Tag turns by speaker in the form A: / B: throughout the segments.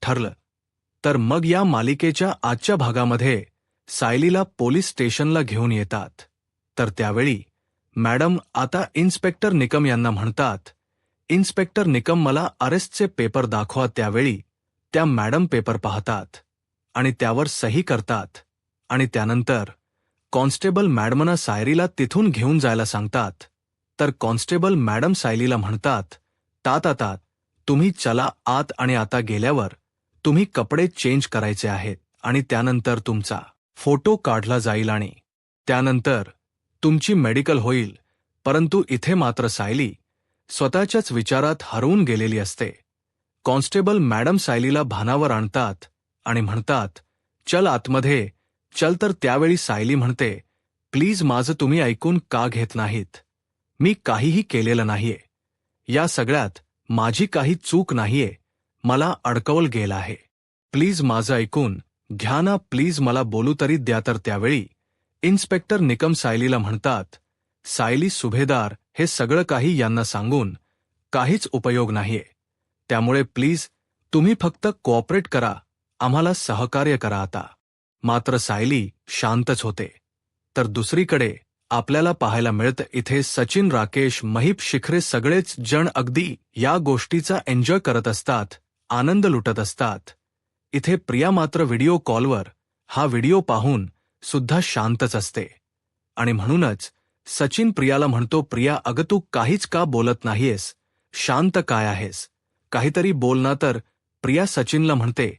A: ठरलं. तर मग या मालिकेच्या आजच्या भागामध्ये सायलीला पोलीस स्टेशनला घेऊन येतात. तर त्यावेळी मॅडम आता इन्स्पेक्टर निकम यांना म्हणतात, इन्स्पेक्टर निकम मला अरेस्टचे पेपर दाखवा. त्यावेळी त्या मॅडम पेपर पाहतात आणि त्यावर सही करतात आणि त्यानंतर कॉन्स्टेबल मॅडमना सायलीला तिथून घेऊन जायला सांगतात. तर कॉन्स्टेबल मॅडम सायलीला म्हणतात, तात तुम्ही चला आत आणि आता गेल्यावर तुम्ही कपडे चेंज करायचे आहेत आणि त्यानंतर तुमचा फोटो काढला जाईल आणि त्यानंतर तुमची मेडिकल होईल. परंतु इथे मात्र सायली स्वतःच्याच विचारात हरवून गेलेली असते. कॉन्स्टेबल मॅडम सायलीला भानावर आणतात आणि म्हणतात, चल आतमध्ये चल. तर त्यावेळी सायली म्हणते, प्लीज माझं तुम्ही ऐकून का घेत नाहीत? मी काहीही केलेलं नाहीये. या सगळ्यात माझी काही चूक नाहीये. मला अडकवलं गेलं आहे. प्लीज माझं ऐकून घ्या ना, प्लीज मला बोलू तरी द्या. तर त्यावेळी इन्स्पेक्टर निकम सायलीला म्हणतात, सायली सुभेदार हे सगळं काही यांना सांगून काहीच उपयोग नाहीये. त्यामुळे प्लीज तुम्ही फक्त कोऑपरेट करा, आम्हाला सहकार्य करा. आता मात्र सायली शांतच होते. तर दुसरीकडे आपल्याला पाहायला मिळतं इथे सचिन, राकेश, महीप, शिखरे सगळेच जण अगदी या गोष्टीचा एन्जॉय करत असतात, आनंद लुटत असतात. इथे प्रिया मात्र व्हिडिओ कॉलवर हा व्हिडिओ पाहून सुद्धा शांतच असते आणि म्हणूनच सचिन प्रियाला म्हणतो, प्रिया अगं तू काहीच का बोलत नाहीयेस? शांत काय आहेस? काहीतरी बोल ना. तर प्रिया सचिनला म्हणते,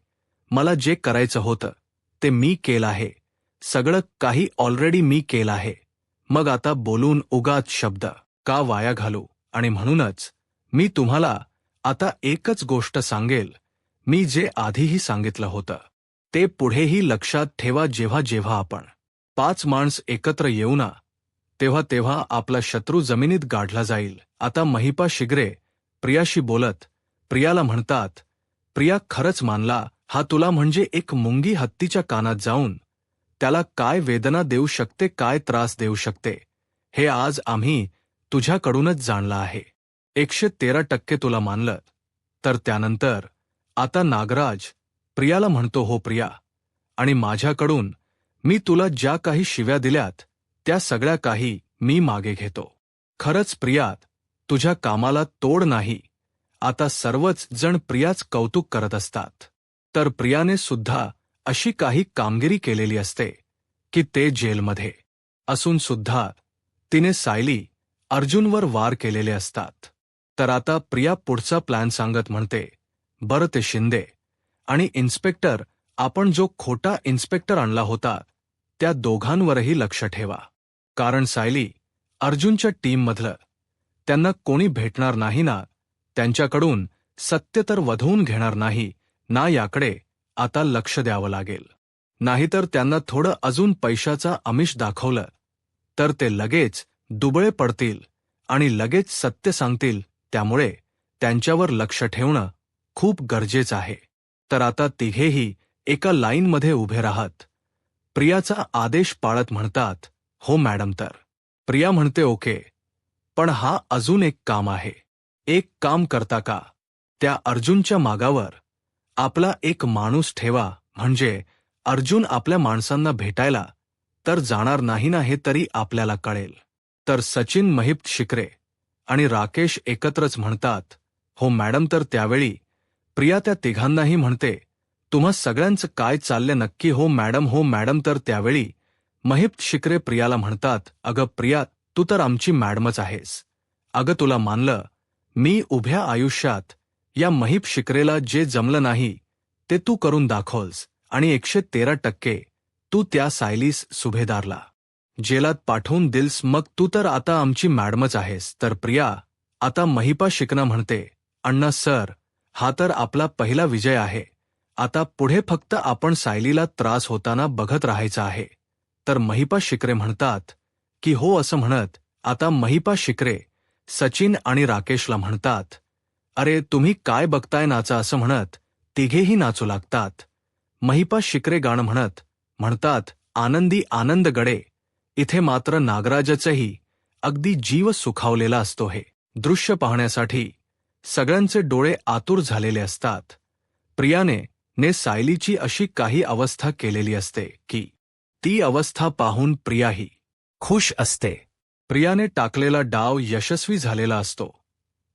A: मला जे करायचं होतं ते मी केलं आहे. सगळं काही ऑलरेडी मी केलं आहे. मग आता बोलून उगाच शब्द का वाया घालू? आणि म्हणूनच मी तुम्हाला आता एकच गोष्ट सांगेल, मी जे आधीही सांगितलं होतं ते पुढेही लक्षात ठेवा. जेव्हा जेव्हा आपण 5 माणस एकत्र येऊ ना, तेव्हा तेव्हा आपला शत्रू जमिनीत गाडला जाईल. आता महिपा शिगरे प्रियाशी बोलत प्रियाला म्हणतात, प्रिया खरंच मानला हा तुला म्हणजे एक मुंगी हत्तीच्या कानात जाऊन त्याला काय वेदना देऊ शकते, काय त्रास देऊ शकते, हे आज आम्ही तुझ्याकडूनच जाणलं आहे. 113% तुला मानलं. तर त्यानंतर आता नागराज प्रियाला म्हणतो, हो प्रिया, आणि माझ्याकडून मी तुला ज्या काही शिव्या दिल्यात त्या सगळ्या काही मी मागे घेतो. खरंच प्रिया, तुझ्या कामाला तोड नाही. आता सर्वच जण प्रियाच कौतुक करत असतात. तर प्रियाने सुद्धा अशी काही कामगिरी केलेली असते की ते जेलमध्ये असून सुद्धा तिने सायली अर्जुनवर वार केलेले असतात. तर आता प्रिया पुढचा प्लॅन सांगत म्हणते, बरं ते शिंदे आणि इन्स्पेक्टर, आपण जो खोटा इन्स्पेक्टर आणला होता त्या दोघांवरही लक्ष ठेवा. कारण सायली अर्जुनच्या टीममधलं त्यांना कोणी भेटणार नाही ना, त्यांच्याकडून सत्य तर वधवून घेणार नाही ना, याकडे आता लक्ष द्यावं लागेल. नाहीतर त्यांना थोडं अजून पैशाचा आमिष दाखवलं तर ते लगेच दुबळे पडतील आणि लगेच सत्य सांगतील. त्यामुळे त्यांच्यावर लक्ष ठेवणं खूप गरजेचं आहे. तर आता तिघेही एका लाईनमध्ये उभे राहत प्रियाचा आदेश पाळत म्हणतात, हो मॅडम. तर प्रिया म्हणते, ओके, पण हा अजून एक काम आहे. एक काम करता का? त्या अर्जुनच्या मागावर आपला एक माणूस ठेवा, म्हणजे अर्जुन आपल्या माणसांना भेटायला तर जाणार नाही ना, हे तरी आपल्याला कळेल. तर सचिन, महीप, शिखरे आणि राकेश एकत्रच म्हणतात, हो मॅडम. तर त्यावेळी प्रिया त्या तिघांनाही म्हणते, तुम्हा सगळ्यांचं काय चाललंय नक्की? हो मॅडम, हो मॅडम. तर त्यावेळी महीप, शिखरे प्रियाला म्हणतात, अगं प्रिया, तू तर आमची मॅडमच आहेस. अगं तुला मानलं मी उभ्या आयुष्यात. या महीप शिखरेला जे जमलं नाही ते तू करून दाखवलस आणि 113% तू त्या सायलीस सुभेदारला जेलात पाठवून दिल्स. मग तू तर आता आमची मॅडमच आहेस. तर प्रिया आता महिपा शिकना म्हणते, अण्णा सर, हा तर आपला पहिला विजय आहे. आता पुढे फक्त आपण सायलीला त्रास होताना बघत राहायचं आहे. तर महिपा शिखरे म्हणतात की हो. असं म्हणत आता महिपा शिखरे सचिन आणि राकेशला म्हणतात, अरे तुम्ही काय बघताय, नाचा. असं म्हणत तिघेही नाचू लागतात. महिपा शिखरे गाणं म्हणतात, आनंदी आनंद गडे. इथे मात्र नागराजचंही अगदी जीव सुखावलेला असतो. हे दृश्य पाहण्यासाठी सगळ्यांचे डोळे आतुर झालेले असतात. प्रियाने ने सायलीची अशी काही अवस्था केलेली असते की ती अवस्था पाहून प्रियाही खुश असते. प्रियाने टाकलेला डाव यशस्वी झालेला असतो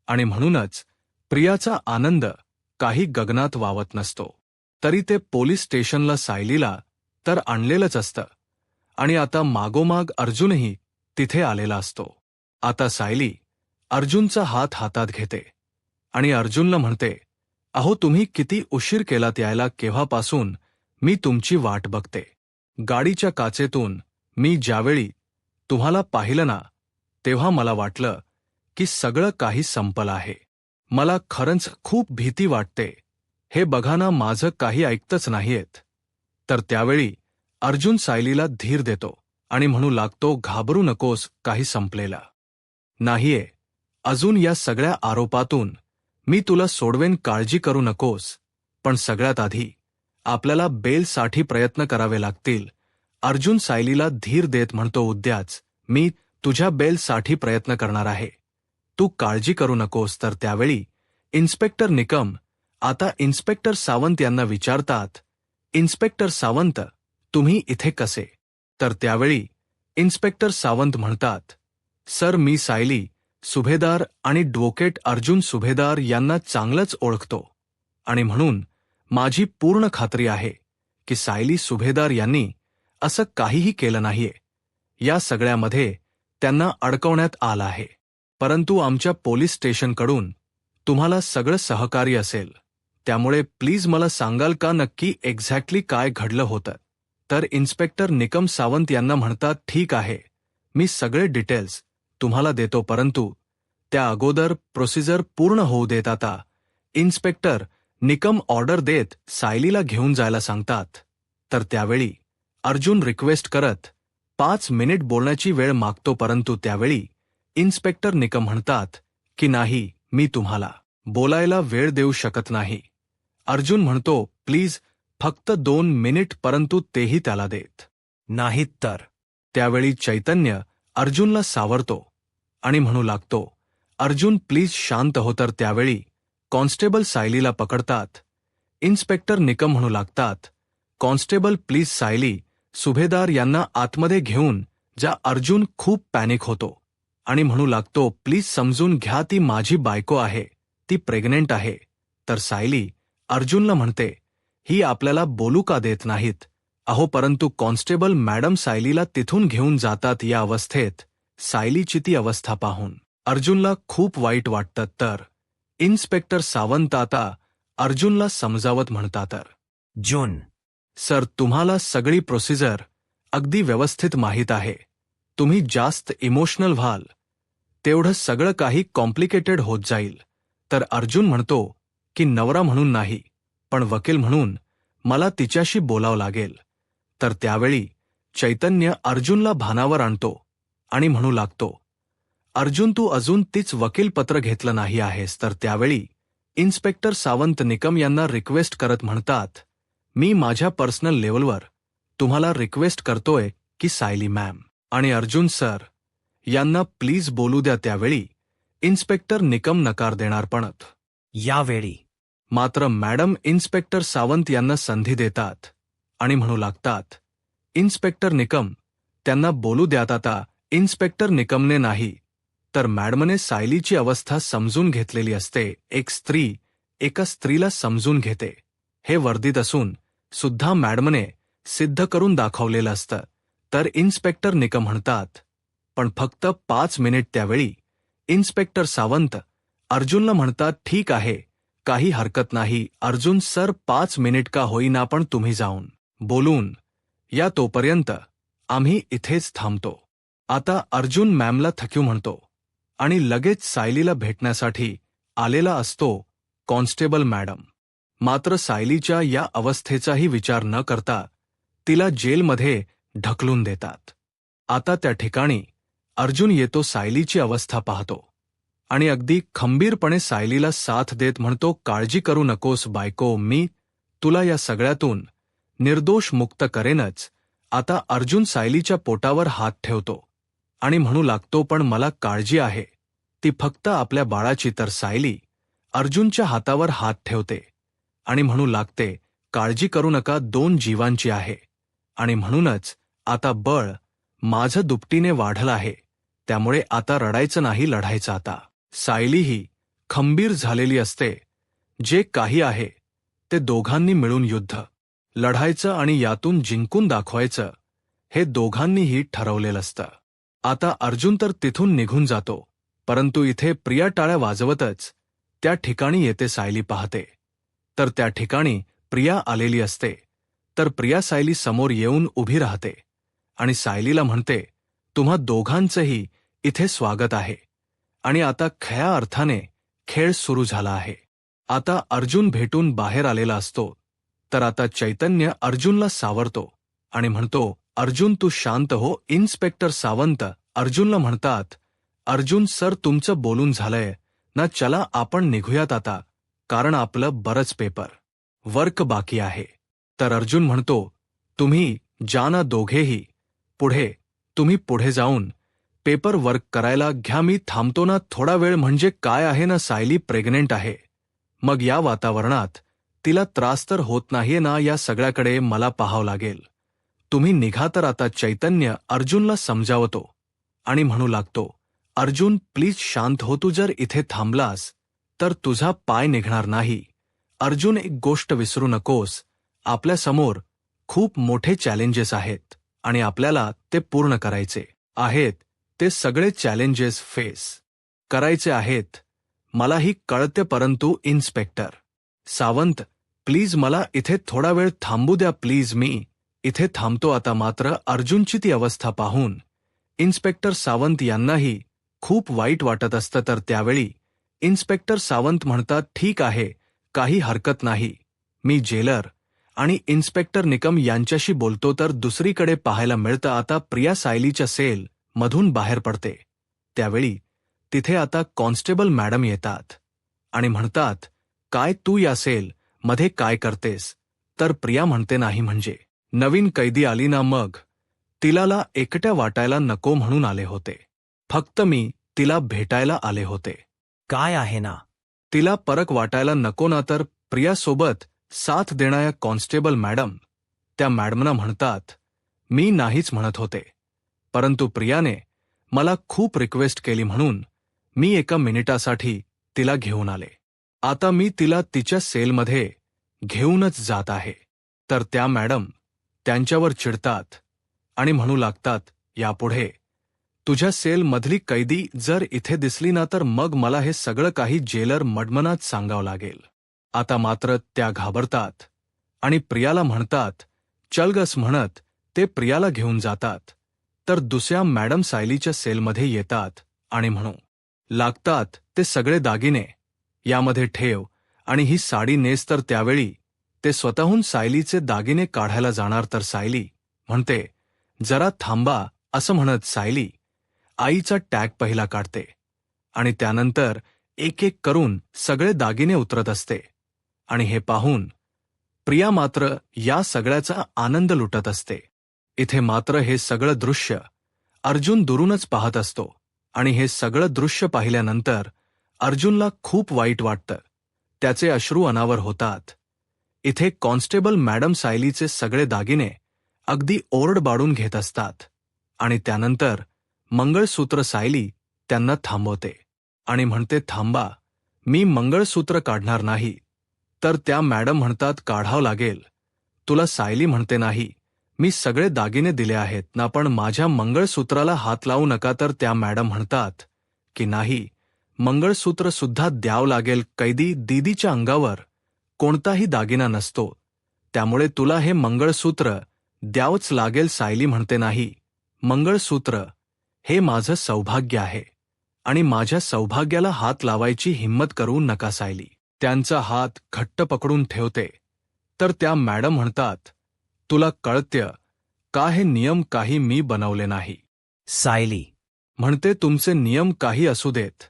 A: आणि म्हणूनच प्रियाचा आनंद काही गगनात वावत नसतो. तरी ते पोलीस स्टेशनला सायलीला तर आणलेलंच असतं आणि आता मागोमाग अर्जुनही तिथे आलेला असतो. आता सायली अर्जुनचा हात हातात घेते आणि अर्जुनला म्हणते, अहो तुम्ही किती उशीर केलात यायला, केव्हापासून मी तुमची वाट बघते. गाडीच्या काचेतून मी ज्यावेळी तुम्हाला पाहिलं ना, तेव्हा मला वाटलं की सगळं काही संपलं आहे. मला खरंच खूप भीती वाटते. हे बघा ना, माझं काही ऐकतच नाहीयेत. तर त्यावेळी अर्जुन सायलीला धीर देतो आणि म्हणू लागतो, घाबरू नकोस, काही संपलेलं नाहीये. अजून या सगळ्या आरोपातून मी तुला सोडवेन, काळजी करू नकोस. पण सगळ्यात आधी आपल्याला बेलसाठी प्रयत्न करावे लागतील. अर्जुन सायलीला धीर देत म्हणतो, उद्याच मी तुझ्या बेलसाठी प्रयत्न करणार आहे, तू काळजी करू नकोस. तर त्यावेळी इन्स्पेक्टर निकम आता इन्स्पेक्टर सावंत यांना विचारतात, इन्स्पेक्टर सावंत, तुम्ही इथे कसे? तर त्यावेळी इन्स्पेक्टर सावंत म्हणतात, सर मी सायली सुभेदार आणि ॲडव्होकेट अर्जुन सुभेदार यांना चांगलंच ओळखतो आणि म्हणून माझी पूर्ण खात्री आहे की सायली सुभेदार यांनी असं काहीही केलं नाहीये. या सगळ्यामध्ये त्यांना अडकवण्यात आलं आहे. परंतु आमच्या पोलीस स्टेशनकडून तुम्हाला सगळं सहकार्य असेल, त्यामुळे प्लीज मला सांगाल का नक्की एक्झॅक्टली काय घडलं होतं? तर इन्स्पेक्टर निकम सावंत यांना म्हणतात, ठीक आहे, मी सगळे डिटेल्स तुम्हाला देतो, परंतु त्या अगोदर प्रोसिजर पूर्ण होऊ देत. आता इन्स्पेक्टर निकम ऑर्डर देत सायलीला घेऊन जायला सांगतात. तर त्यावेळी अर्जुन रिक्वेस्ट करत 5 मिनिट बोलण्याची वेळ मागतो, परंतु त्यावेळी इन्स्पेक्टर निकम म्हणतात की नाही, मी तुम्हाला बोलायला वेळ देऊ शकत नाही. अर्जुन म्हणतो, प्लीज फक्त 2 मिनिट, परंतु तेही त्याला देत नाहीत. तर त्यावेळी चैतन्य अर्जुनला सावरतो आणि म्हणू लागतो, अर्जुन प्लीज शांत हो. तर त्यावेळी कॉन्स्टेबल सायलीला पकडतात. इन्स्पेक्टर निकम म्हणू लागतात, कॉन्स्टेबल प्लीज सायली सुभेदार यांना आतमध्ये घेऊन जा. अर्जुन खूप पॅनिक होतो आणि म्हणू लागतो, प्लीज समजून घ्या, ती माझी बायको आहे, ती प्रेग्नेंट आहे. तर सायली अर्जुनला म्हणते, ही आपल्याला बोलू का देत नाहीत? अहो परंतु कॉन्स्टेबल मॅडम सायलीला तिथून घेऊन जातात. या अवस्थेत सायलीची ती अवस्था पाहून अर्जुनला खूप वाईट वाटतं. तर इन्स्पेक्टर सावंत आता अर्जुनला समजावत म्हणतात, अर्जुन सर, तुम्हाला सगळी प्रोसिजर अगदी व्यवस्थित माहीत आहे. तुम्ही जास्त इमोशनल व्हाल तेवढं सगळं काही कॉम्प्लिकेटेड होत जाईल. तर अर्जुन म्हणतो की नवरा म्हणून नाही, पण वकील म्हणून मला तिच्याशी बोलावं लागेल. तर त्यावेळी चैतन्य अर्जुनला भानावर आणतो आणि म्हणू लागतो, अर्जुन तू अजून तीच वकीलपत्र घेतलं नाही आहेस. तर त्यावेळी इन्स्पेक्टर सावंत निकम यांना रिक्वेस्ट करत म्हणतात, मी माझ्या पर्सनल लेवलवर तुम्हाला रिक्वेस्ट करतोय की सायली मॅम आणि अर्जुन सर यांना प्लीज बोलू द्या. त्यावेळी इन्स्पेक्टर निकम नकार देणार, पण यावेळी मात्र मॅडम इन्स्पेक्टर सावंत यांना संधी देतात आणि म्हणू लागतात, इन्स्पेक्टर निकम त्यांना बोलू द्यात. आता इन्स्पेक्टर निकमने नाही तर मॅडमने सायलीची अवस्था समजून घेतलेली असते. एक स्त्री एका स्त्रीला समजून घेते हे वर्दीत असून सुद्धा मॅडमने सिद्ध करून दाखवलेलं असतं. तर इन्स्पेक्टर निकम म्हणतात, पण फक्त 5 मिनिट. त्यावेळी इन्स्पेक्टर सावंत अर्जुनला म्हणतात, ठीक आहे, काही हरकत नाही अर्जुन सर, 5 मिनिट का होईना, पण तुम्ही जाऊन बोलून या, तोपर्यंत आम्ही इथेच थांबतो. आता अर्जुन मॅमला थँक्यू म्हणतो आणि लगेच सायलीला भेटण्यासाठी आलेला असतो कॉन्स्टेबल मॅडम. मात्र सायलीच्या या अवस्थेचाही विचार न करता तिला जेलमध्ये ढकलून देतात. आता त्या ठिकाणी अर्जुन येतो, सायलीची अवस्था पाहतो आणि अगदी खंबीरपणे सायलीला साथ देत म्हणतो, काळजी करू नकोस बायको, मी तुला या सगळ्यातून निर्दोष मुक्त करेनच. आता अर्जुन सायलीच्या पोटावर हात ठेवतो आणि म्हणू लागतो, पण मला काळजी आहे, ती फक्त आपल्या बाळाची. तर सायली अर्जुनच्या हातावर हात ठेवते आणि म्हणू लागते, काळजी करू नका, 2 जीवांची आहे. आणि म्हणूनच आता बळ माझं दुपटीने वाढलं आहे, त्यामुळे आता रडायचं नाही, लढायचं आता. सायलीही खंबीर झालेली असते. जे काही आहे ते दोघांनी मिळून युद्ध लढायचं आणि यातून जिंकून दाखवायचं, हे दोघांनीही ठरवलेलं असतं. आता अर्जुन तर तिथून निघून जातो, परंतु इथे प्रिया टाळ्या वाजवतच त्या ठिकाणी येते. सायली पाहते तर त्या ठिकाणी प्रिया आलेली असते. तर प्रिया सायली समोर येऊन उभी राहते आणि सायलीला म्हणते, तुम्हा दोघांचंही इथे स्वागत आहे. आणि आता खऱ्या अर्थाने खेळ सुरू झाला आहे. आता अर्जुन भेटून बाहेर आलेला असतो. तर आता चैतन्य अर्जुनला सावरतो आणि म्हणतो, अर्जुन तू शांत हो. इन्स्पेक्टर सावंत अर्जुनला म्हणतात, अर्जुन सर तुमचं बोलून झालंय ना, चला आपण निघूयात आता, कारण आपलं बरंच पेपर वर्क बाकी आहे. तर अर्जुन म्हणतो, तुम्ही जा ना दोघेही पुढे, तुम्ही पुढे जाऊन पेपर वर्क करायला घ्या, मी थांबतो ना थोडा वेळ. म्हणजे काय आहे ना, सायली प्रेग्नेंट आहे, मग या वातावरणात तिला त्रास तर होत नाहीये ना, या सगळ्याकडे मला पाहावं लागेल. तुम्ही निघा. तर आता चैतन्य अर्जुनला समजावतो आणि म्हणू लागतो, अर्जुन प्लीज शांत हो, तू जर इथे थांबलास तर तुझा पाय निघणार नाही. अर्जुन एक गोष्ट विसरू नकोस, आपल्यासमोर खूप मोठे चॅलेंजेस आहेत आणि आपल्याला ते पूर्ण करायचे आहेत. ते सगळे चॅलेंजेस फेस करायचे आहेत, मलाही कळते, परंतु इन्स्पेक्टर सावंत प्लीज मला इथे थोडा वेळ थांबू द्या प्लीज, मी इथे थांबतो आता. मात्र अर्जुनची ती अवस्था पाहून इन्स्पेक्टर सावंत यांनाही खूप वाईट वाटत असतं. तर त्यावेळी इन्स्पेक्टर सावंत म्हणतात, ठीक आहे, काही हरकत नाही, मी जेलर आणि इन्स्पेक्टर निकम यांच्याशी बोलतो. तर दुसरीकडे पाहायला मिळतं आता प्रिया सायलीच्या सेल मधून बाहेर पडते. त्यावेळी तिथे आता कॉन्स्टेबल मॅडम येतात आणि म्हणतात, काय तू या सेल मध्ये काय करतेस? तर प्रिया म्हणते, नाही म्हणजे नवीन कैदी आली ना, मग तिलाला एकट्या वाटायला नको म्हणून आले होते, फक्त मी तिला भेटायला आले होते.
B: काय आहे ना,
A: तिला परक वाटायला नको ना. तर प्रियासोबत साथ देणाऱ्या कॉन्स्टेबल मॅडम त्या मॅडमना म्हणतात, मी नाहीच म्हणत होते, परंतु प्रियाने मला खूप रिक्वेस्ट केली म्हणून मी एका मिनिटासाठी तिला घेऊन आले. आता मी तिला तिच्या सेलमध्ये घेऊनच जात आहे. तर त्या मॅडम त्यांच्यावर चिडतात आणि म्हणू लागतात, यापुढे तुझ्या सेलमधली कैदी जर इथे दिसली ना, तर मग मला हे सगळं काही जेलर मडमनात सांगावं लागेल. आता मात्र त्या घाबरतात आणि प्रियाला म्हणतात, चलगस म्हणत ते प्रियाला घेऊन जातात. तर दुसऱ्या मॅडम सायलीच्या सेलमध्ये येतात आणि म्हणू लागतात, ते सगळे दागिने यामध्ये ठेव आणि ही साडी नेस. तर त्यावेळी ते स्वतःहून सायलीचे दागिने काढायला जाणार. तर सायली म्हणते, जरा थांबा, असं म्हणत सायली आईचा टॅग पहिला काढते आणि त्यानंतर एक एक करून सगळे दागिने उतरत असते. आणि हे पाहून प्रिया मात्र या सगळ्याचा आनंद लुटत असते. इथे मात्र हे सगळं दृश्य अर्जुन दुरूनच पाहत असतो आणि हे सगळं दृश्य पाहिल्यानंतर अर्जुनला खूप वाईट वाटतं, त्याचे अश्रू अनावर होतात. इथे कॉन्स्टेबल मॅडम सायलीचे सगळे दागिने अगदी ओरडबाडून घेत असतात आणि त्यानंतर मंगळसूत्र सायली त्यांना थांबवते आणि म्हणते, थांबा, मी मंगळसूत्र काढणार नाही. तर त्या मॅडम म्हणतात, काढावं लागेल तुला. सायली म्हणते, नाही, मी सगळे दागिने दिले आहेत ना, पण माझ्या मंगळसूत्राला हात लावू नका. तर त्या मॅडम म्हणतात की नाही, मंगळसूत्र सुद्धा द्यावं लागेल. कैदी दीदीच्या अंगावर कोणताही दागिना नसतो, त्यामुळे तुला हे मंगळसूत्र द्यावंच लागेल. सायली म्हणते, नाही, मंगळसूत्र हे माझं सौभाग्य आहे आणि माझ्या सौभाग्याला हात लावायची हिंमत करू नका. सायली त्यांचा हात घट्ट पकडून ठेवते. तर त्या मॅडम म्हणतात, तुला कळतं का, हे नियम काही मी बनवले नाही.
B: सायली
A: म्हणते, तुमचे नियम काही असू देत,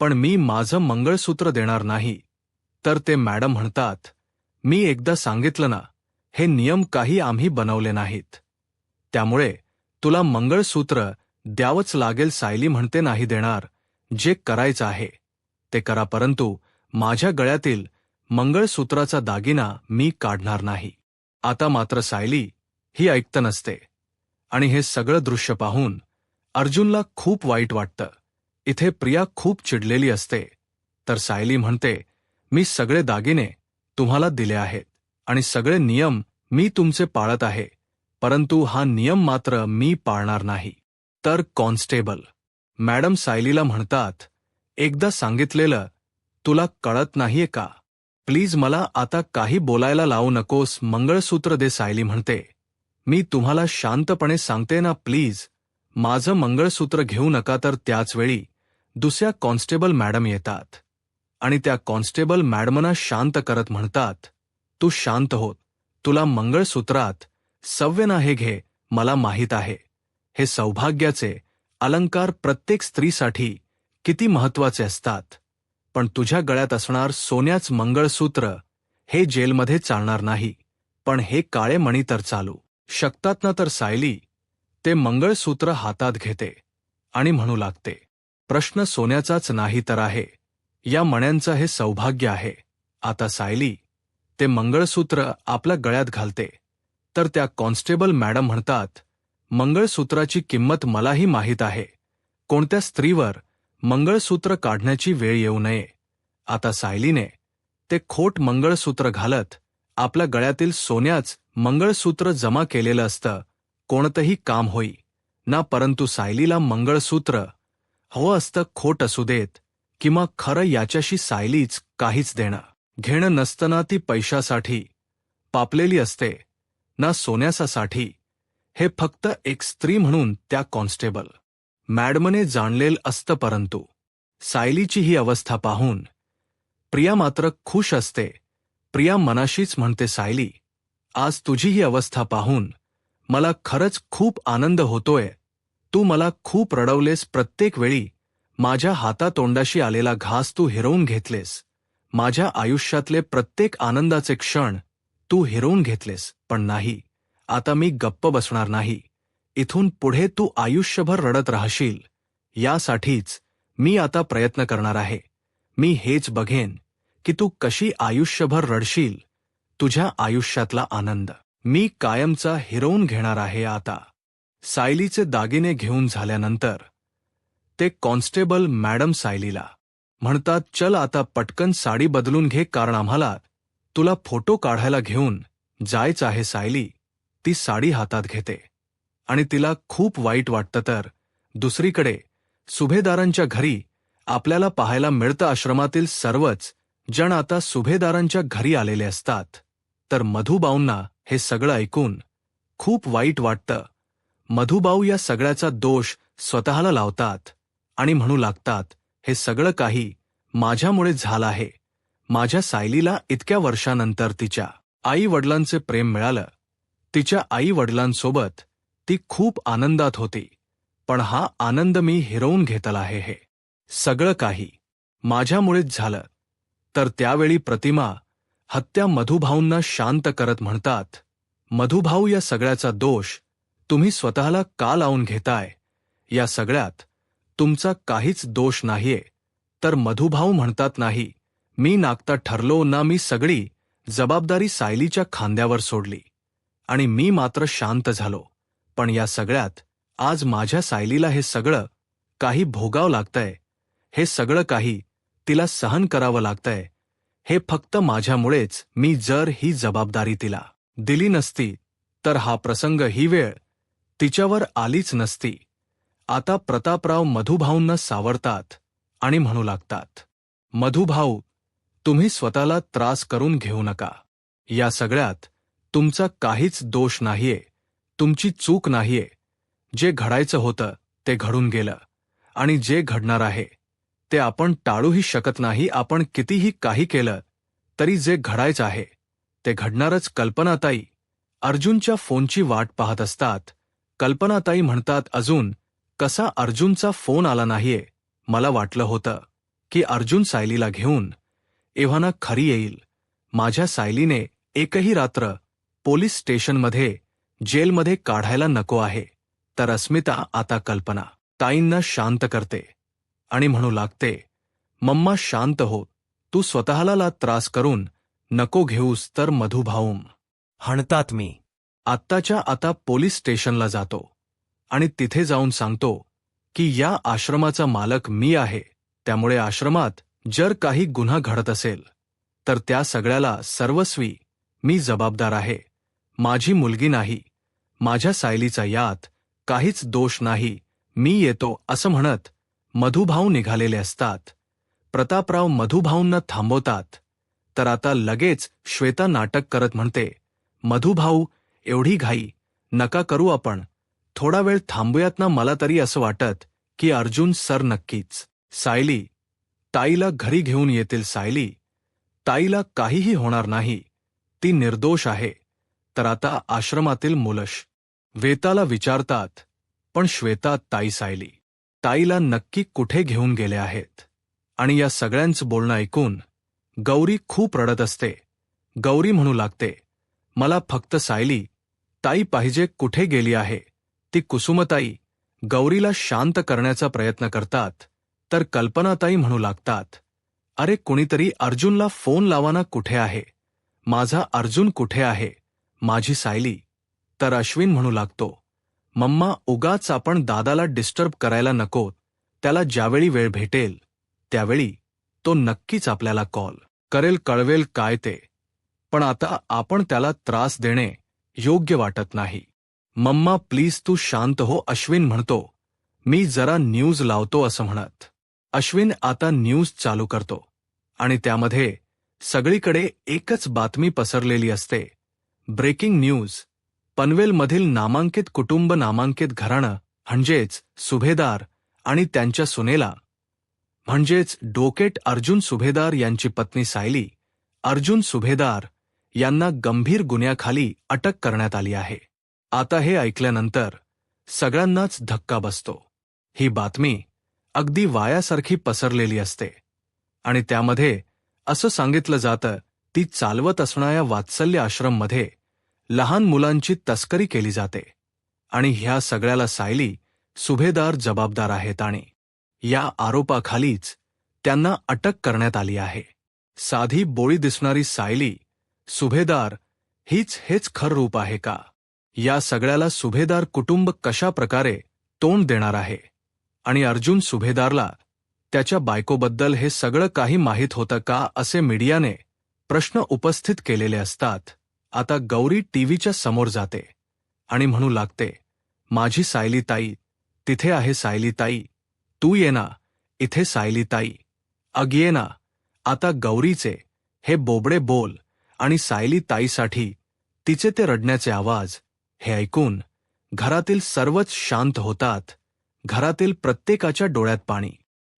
A: पण मी माझं मंगळसूत्र देणार नाही. तर ते मॅडम म्हणतात, मी एकदा सांगितलं ना, हे नियम काही आम्ही बनवले नाहीत, त्यामुळे तुला मंगळसूत्र द्यावंच लागेल. सायली म्हणते, नाही देणार, जे करायचं आहे ते करा, परंतु माझ्या गळ्यातील मंगळसूत्राचा दागिना मी काढणार नाही. आता मात्र सायली ही ऐकत नसते आणि हे सगळं दृश्य पाहून अर्जुनला खूप वाईट वाटतं. इथे प्रिया खूप चिडलेली असते तर सायली म्हणते, मी सगळे दागिने तुम्हाला दिले आहेत आणि सगळे नियम मी तुमचे पाळत आहे, परंतु हा नियम मात्र मी पाळणार नाही. तर कॉन्स्टेबल मॅडम सायलीला म्हणतात, एकदा सांगितलेलं तुला कळत नाहीये का? प्लीज मला आता काही बोलायला लावू नकोस. मंगळसूत्र दे. सायली म्हणते, मी तुम्हाला शांतपणे सांगते ना, प्लीज माझं मंगळसूत्र घेऊ नका. तर त्याच वेळी दुसऱ्या कॉन्स्टेबल मॅडम येतात आणि त्या कॉन्स्टेबल मॅडमना शांत करत म्हणतात, तू शांत हो. तुला मंगळसूत्रात सव्य नाही. घे. मला माहीत आहे हे सौभाग्याचे अलंकार प्रत्येक स्त्रीसाठी किती महत्वाचे असतात, पण तुझ्या गळ्यात असणार सोन्याच मंगळसूत्र हे जेलमध्ये चालणार नाही, पण हे काळे मणी तर चालू शकतात ना. तर सायली ते मंगळसूत्र हातात घेते आणि म्हणू लागते, प्रश्न सोन्याचाच नाही तर आहे, या मण्यांचं हे सौभाग्य आहे. आता सायली ते मंगळसूत्र आपल्या गळ्यात घालते तर त्या कॉन्स्टेबल मॅडम म्हणतात, मंगळसूत्राची किंमत मलाही माहीत आहे. कोणत्या स्त्रीवर मंगळसूत्र काढण्याची वेळ येऊ नये. आता सायलीने ते खोट मंगळसूत्र घालत आपल्या गळ्यातील सोन्याच मंगळसूत्र जमा केलेलं असतं. कोणतंही काम होई ना, परंतु सायलीला मंगळसूत्र हवं असतं. खोट असू देत किंवा खरं, याच्याशी सायलीच काहीच देणं घेणं नसताना ती पैशासाठी पापलेली असते ना सोन्यासाठी. हे फक्त एक स्त्री म्हणून त्या कॉन्स्टेबल मॅडमने जाणलेलं असतं. परंतु सायलीची ही अवस्था पाहून प्रिया मात्र खुश असते. प्रिया मनाशीच म्हणते, सायली, आज तुझी ही अवस्था पाहून मला खरंच खूप आनंद होतोय. तू मला खूप रडवलेस. प्रत्येक वेळी माझ्या हातातोंडाशी आलेला घास तू हिरवून घेतलेस. माझ्या आयुष्यातले प्रत्येक आनंदाचे क्षण तू हिरवून घेतलेस. पण नाही, आता मी गप्प बसणार नाही. इथून पुढे तू आयुष्यभर रडत राहशील, यासाठीच मी आता प्रयत्न करणार आहे. मी हेच बघेन की तू कशी आयुष्यभर रडशील. तुझ्या आयुष्यातला आनंद मी कायमचा हिरवून घेणार आहे. आता सायलीचे दागिने घेऊन झाल्यानंतर ते कॉन्स्टेबल मॅडम सायलीला म्हणतात, चल आता पटकन साडी बदलून घे, कारण आम्हाला तुला फोटो काढायला घेऊन जायचं आहे. सायली ती साडी हातात घेते आणि तिला खूप वाईट वाटतं. तर दुसरीकडे सुभेदारांच्या घरी आपल्याला पाहायला मिळतं, आश्रमातील सर्वच जण आता सुभेदारांच्या घरी आलेले असतात. तर मधुबाऊंना हे सगळं ऐकून खूप वाईट वाटतं. मधुबाऊ या सगळ्याचा दोष स्वतःला लावतात आणि म्हणू लागतात, हे सगळं काही माझ्यामुळे झालं आहे. माझ्या सायलीला इतक्या वर्षानंतर तिच्या आई वडिलांचे प्रेम मिळालं. तिच्या आई वडिलांसोबत ती खूप आनंदात होती, पण हा आनंद मी हिरवून घेतला आहे. हे सगळं काही माझ्यामुळेच झालं. तर त्यावेळी प्रतिमा हत्या मधुभाऊंना शांत करत म्हणतात, मधुभाऊ, या सगळ्याचा दोष तुम्ही स्वतःला का लावून घेताय? या सगळ्यात तुमचा काहीच दोष नाहीये. तर मधुभाऊ म्हणतात, नाही, मी नागता ठरलो ना. मी सगळी जबाबदारी सायलीच्या खांद्यावर सोडली आणि मी मात्र शांत झालो. पण या सगळ्यात आज माझ्या सायलीला हे सगळं काही भोगावं लागतंय. हे सगळं काही तिला सहन करावं लागतंय. हे फक्त माझ्यामुळेच. मी जर ही जबाबदारी तिला दिली नसती तर हा प्रसंग, ही वेळ तिच्यावर आलीच नसती. आता प्रतापराव मधुभाऊंना सावरतात आणि म्हणू लागतात, मधुभाऊ, तुम्ही स्वतःला त्रास करून घेऊ नका. या सगळ्यात तुमचा काहीच दोष नाहीये, तुमची चूक नाहीये. जे घडायचं होतं ते घडून गेलं आणि जे घडणार आहे ते आपण टाळूही शकत नाही. आपण कितीही काही केलं तरी जे घडायचं आहे ते घडणारच. कल्पनाताई अर्जुनच्या फोनची वाट पाहत असतात. कल्पनाताई म्हणतात, अजून कसा अर्जुनचा फोन आला नाहीये? मला वाटलं होतं की अर्जुन सायलीला घेऊन एव्हाना खरी येईल. माझ्या सायलीने एकही रात्र पोलीस स्टेशनमध्ये, जेलमध्ये काढायला नको आहे. तर अस्मिता आता कल्पना ताईंना शांत करते आणि म्हणू लागते, मम्मा शांत हो. तू स्वतःला त्रास करून नको घेऊस तर मधुभाऊम.
B: हणतात मी.
A: आत्ताच्या आता पोलीस स्टेशनला जातो आणि तिथे जाऊन सांगतो की या आश्रमाचा मालक मी आहे, त्यामुळे आश्रमात जर काही गुन्हा घडत असेल तर त्या सगळ्याला सर्वस्वी मी जबाबदार आहे. माझी मुलगी नाही, माझ्या सायलीचा यात काहीच दोष नाही, मी येतो असं म्हणत मधुभाऊ निघालेले असतात. प्रतापराव मधुभाऊंना थांबवतात. तर आता लगेच श्वेता नाटक करत म्हणते, मधुभाऊ, एवढी घाई नका करू, आपण थोडा वेळ थांबूयात ना. मला तरी असं वाटत की अर्जुन सर नक्कीच सायली ताईला घरी घेऊन येतील. सायली ताईला काहीही होणार नाही, ती निर्दोष आहे. तर आता आश्रमातील मुलं श्वेताला विचारतात, पण श्वेता, ताई सायली ताईला नक्की कुठे घेऊन गेले आहेत? आणि या सगळ्यांचं बोलणं ऐकून गौरी खूप रडत असते. गौरी म्हणू लागते, मला फक्त सायली ताई पाहिजे. कुठे गेली आहे ती कुसुमताई? गौरीला शांत करण्याचा प्रयत्न करतात. तर कल्पनाताई म्हणू लागतात, अरे कुणीतरी अर्जुनला फोन लावाना, कुठे आहे माझा अर्जुन, कुठे आहे माझी सायली? तर अश्विन म्हणू लागतो, मम्मा, उगाच आपण दादाला डिस्टर्ब करायला नको, त्याला ज्यावेळी वेळ भेटेल त्यावेळी तो नक्कीच आपल्याला कॉल करेल, कळवेल काय ते. पण आता आपण त्याला त्रास देणे योग्य वाटत नाही. मम्मा प्लीज तू शांत हो, अश्विन म्हणतो, मी जरा न्यूज लावतो असं म्हणत अश्विन आता न्यूज चालू करतो आणि त्यामध्ये सगळीकडे एकच बातमी पसरलेली असते. ब्रेकिंग न्यूज, पनवेलमधील नामांकित कुटुंब, नामांकित घराणं म्हणजेच सुभेदार आणि त्यांच्या सुनेला म्हणजेच डोकेट अर्जुन सुभेदार यांची पत्नी सायली अर्जुन सुभेदार यांना गंभीर गुन्ह्याखाली अटक करण्यात आली आहे. आता हे ऐकल्यानंतर सगळ्यांनाच धक्का बसतो. ही बातमी अगदी वायासारखी पसरलेली असते आणि त्यामध्ये असं सांगितलं जातं, ती चालवत असणाऱ्या वात्सल्य आश्रममध्ये लहान मुलांची तस्करी केली जाते आणि ह्या सगळ्याला सायली सुभेदार जबाबदार आहेत आणि या आरोपाखालीच त्यांना अटक करण्यात आली आहे. साधी बोळी दिसणारी सायली सुभेदार हेच खरं रूप आहे का? या सगळ्याला सुभेदार कुटुंब कशा प्रकारे तोंड देणार आहे? आणि अर्जुन सुभेदारला त्याच्या बायकोबद्दल हे सगळं काही माहीत होतं का, असे मीडियाने प्रश्न उपस्थित केलेले असतात. आता गौरी टीव्हीच्या समोर जाते आणि म्हणू लागते, माझी सायली ताई तिथे आहे, सायली ताई तू ये ना इथे, सायली ताई अग ये ना. आता गौरीचे हे बोबडे बोल आणि सायली ताईसाठी तिचे ते रडण्याचे आवाज हे ऐकून घरातील सर्वच शांत होतात. घरातील प्रत्येकाच्या डोळ्यात पाणी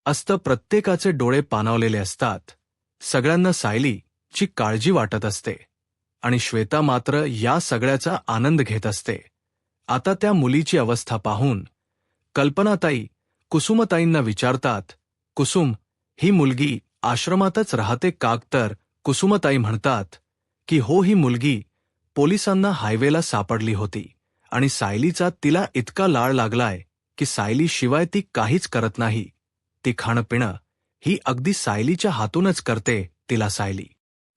A: असतं, प्रत्येकाचे डोळे पाणावलेले असतात. सगळ्यांना सायलीची काळजी वाटत असते आणि श्वेता मात्र या सगळ्याचा आनंद घेत असते. आता त्या मुलीची अवस्था पाहून कल्पनाताई कुसुमताईंना विचारतात, कुसुम, ही मुलगी आश्रमातच राहते का? तर कुसुमताई म्हणतात की हो, ही मुलगी पोलिसांना हायवेला सापडली होती आणि सायलीचा तिला इतका लाळ लागलाय की सायली शिवाय ती काहीच करत नाही. ती खाणं पिणं ही अगदी सायलीच्या हातूनच करते. तिला सायली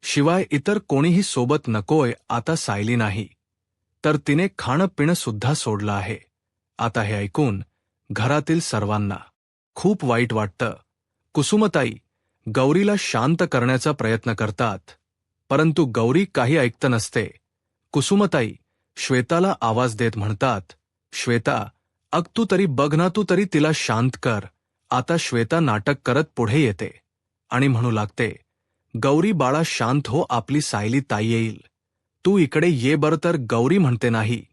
A: शिवाय इतर कोणीही सोबत नकोय. आता सायली नाही तर तिने खाणं पिणं सुद्धा सोडलं आहे. आता हे ऐकून घरातील सर्वांना खूप वाईट वाटतं. कुसुमताई गौरीला शांत करण्याचा प्रयत्न करतात, परंतु गौरी काही ऐकत नसते. कुसुमताई श्वेताला आवाज देत म्हणतात, श्वेता, अग तू तरी बघ ना, तू तरी तिला शांत कर. आता श्वेता नाटक करत पुढे येते आणि म्हणू लागते, गौरी बाळा शांत हो, आपली सायली ताई येईल, तू इकडे ये बरं. तर गौरी म्हणते, नाही,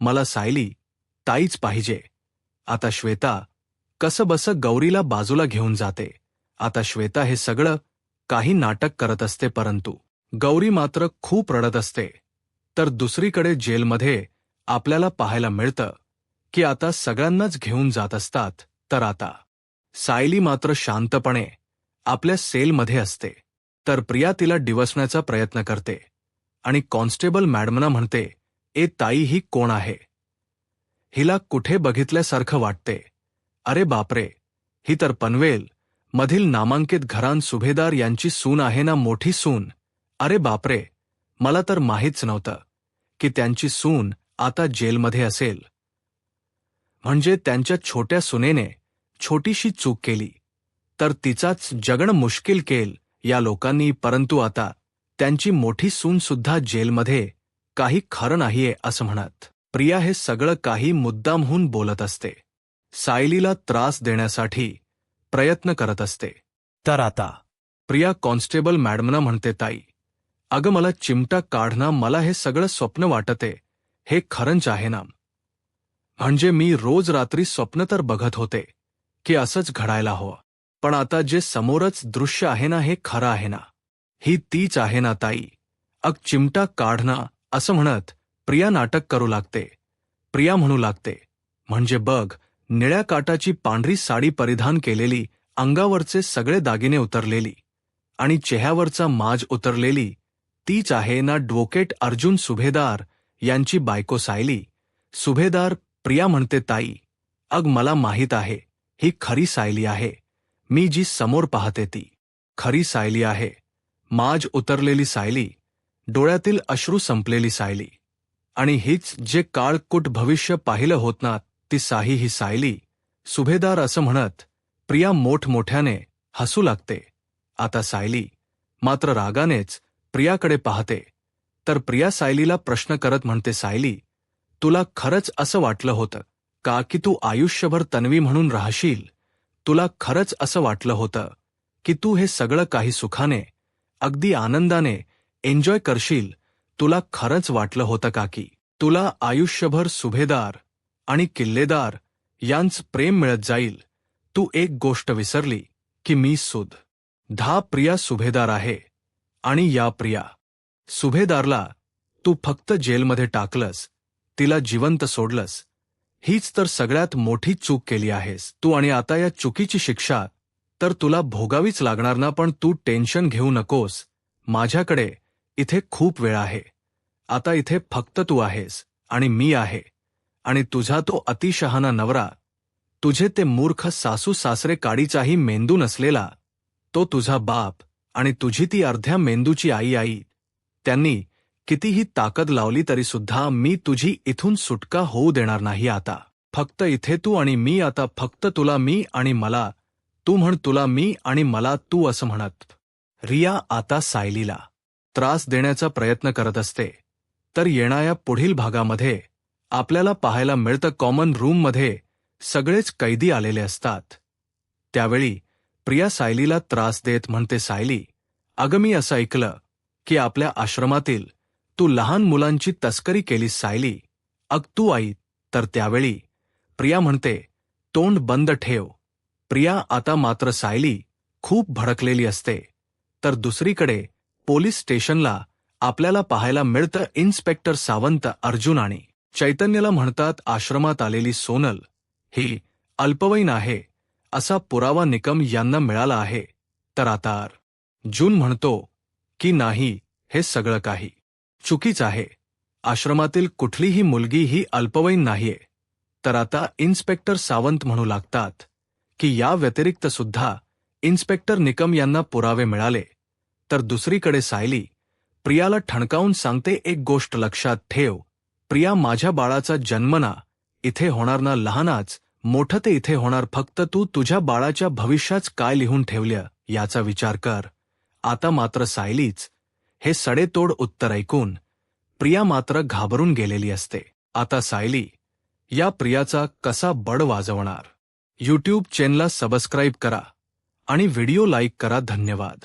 A: मला सायली ताईच पाहिजे. आता श्वेता कसंबसं गौरीला बाजूला घेऊन जाते. आता श्वेता हे सगळं काही नाटक करत असते, परंतु गौरी मात्र खूप रडत असते. तर दुसरीकडे जेलमध्ये आपल्याला पाहायला मिळतं की आता सगळ्यांनाच घेऊन जात असतात. तर आता सायली मात्र शांतपणे आपल्या सेलमध्ये असते. तर प्रिया तिला डिवसण्याचा प्रयत्न करते आणि कॉन्स्टेबल मॅडमना म्हणते, ए ताई, ही कोण आहे? हिला कुठे बघितल्यासारखं वाटते. अरे बापरे, ही तर पनवेल मधील नामांकित घरान सुभेदार यांची सून आहे ना, मोठी सून. अरे बापरे, मला तर माहीच नव्हतं की त्यांची सून आता जेलमध्ये असेल. म्हणजे त्यांच्या छोट्या सुनेने छोटीशी चूक केली तर तिचाच जगणं मुश्किल केल या लोकांनी, परंतु आता त्यांची मोठी सून सुद्धा जेलमध्ये. काही खरं नाहीये असं म्हणत प्रिया हे सगळं काही मुद्दामहून बोलत असते. सायलीला त्रास देण्यासाठी प्रयत्न करत असते.
B: तर आता
A: प्रिया कॉन्स्टेबल मॅडमना म्हणते, ताई अगं मला चिमटा काढणं, मला हे सगळं स्वप्न वाटते, हे खरंच आहे ना. म्हणजे मी रोज रात्री स्वप्न तर बघत होते की असंच घडायला हवं, पण आता जे समोरच दृश्य आहे ना हे खरं आहे ना. ही तीच आहे ना ताई, अग चिमटा काढणं असं म्हणत प्रिया नाटक करू लागते. प्रिया म्हणू लागते, म्हणजे बघ, निळ्या काटाची पांढरी साडी परिधान केलेली, अंगावरचे सगळे दागिने उतरलेली आणि चेहऱ्यावरचा माज उतरलेली, तीच आहे ना ॲडव्होकेट अर्जुन सुभेदार यांची बायको सायली. सुभेदार. प्रिया म्हणते, ताई अग मला माहीत आहे ही खरी सायली आहे. मी जी समोर पाहते ती खरी सायली आहे. माज उतरलेली सायली, डोळ्यातील अश्रू संपलेली सायली. आणि हीच जे काळकूट भविष्य पाहिलं होत ना, ती साही ही सायली. सुभेदार असं म्हणत प्रिया मोठमोठ्याने हसू लागते. आता सायली मात्र रागानेच प्रियाकडे पाहते. तर प्रिया सायलीला प्रश्न करत म्हणते, सायली तुला खरंच असं वाटलं होतं का की तू आयुष्यभर तन्वी म्हणून राहशील? तुला खरंच असं वाटलं होतं की तू हे सगळं काही सुखाने, अगदी आनंदाने एन्जॉय करशील? तुला खरंच वाटलं होतं का की तुला आयुष्यभर सुभेदार आणि किल्लेदार यांचं प्रेम मिळत जाईल? तू एक गोष्ट विसरली की मी सुद्धा प्रिया सुभेदार आहे. आणि या प्रिया सुभेदारला तू फक्त जेलमध्ये टाकलंस, तिला जिवंत सोडलंस. हीच तर सगळ्यात मोठी चूक केली आहेस तू, आणि आता या चुकीची शिक्षा तर तुला भोगावीच लागणार ना. पण तू टेन्शन घेऊ नकोस, माझ्याकडे इथे खूप वेळ आहे. आता इथे फक्त तू आहेस आणि मी आहे, आणि तुझा तो अतिशहाणा नवरा, तुझे ते मूर्ख सासू सासरे, काडीचाही मेंदू नसलेला तो तुझा बाप, आणि तुझी ती अर्ध्या मेंदूची आई. त्यांनी कितीही ताकद लावली तरी सुद्धा मी तुझी इथून सुटका होऊ देणार नाही. आता फक्त इथे तू आणि मी, आता फक्त तुला मी आणि मला. तू म्हण तुला मी आणि मला तू, असं म्हणत रिया आता सायलीला त्रास देण्याचा प्रयत्न करत असते. तर येणाऱ्या पुढील भागामध्ये आपल्याला पाहायला मिळतं कॉमन रूममध्ये सगळेच कैदी आलेले असतात. त्यावेळी प्रिया सायलीला त्रास देत म्हणते, सायली अगं मी असं ऐकलं की आपल्या आश्रमातील तू लहान मुलांची तस्करी केलीस सायली, अग तू आई? तर त्यावेळी प्रिया म्हणते, तोंड बंद ठेव. प्रिया आता मात्र सायली खूप भडकलेली असते. तर दुसरीकडे पोलीस स्टेशनला आपल्याला पाहायला मिळतं इन्स्पेक्टर सावंत अर्जुन आणि चैतन्यला म्हणतात, आश्रमात आलेली सोनल ही अल्पवयीन आहे असा पुरावा निकम यांना मिळाला आहे. तर आता अर्जुन म्हणतो की नाही, हे सगळं काही चुकीचं आहे. आश्रमातील कुठलीही मुलगी ही अल्पवयीन नाहीये. तर आता इन्स्पेक्टर सावंत म्हणू लागतात की या व्यतिरिक्त सुद्धा इन्स्पेक्टर निकम यांना पुरावे मिळाले. तर दुसरीकडे सायली प्रियाला ठणकावून सांगते, एक गोष्ट लक्षात ठेव प्रिया, माझ्या बाळाचा जन्म ना इथे होणार ना लहानाच मोठं ते इथे होणार. फक्त तू तुझ्या बाळाच्या भविष्याच काय लिहून ठेवलं याचा विचार कर. आता मात्र सायलीच हे सडेतोड उत्तर ऐकून प्रिया मात्र घाबरून गेलेली असते. आता सायली या प्रियाचा कसा बड वाजवणार? यूट्यूब चॅनलला सबस्क्राईब करा आणि व्हिडिओ लाईक करा. धन्यवाद.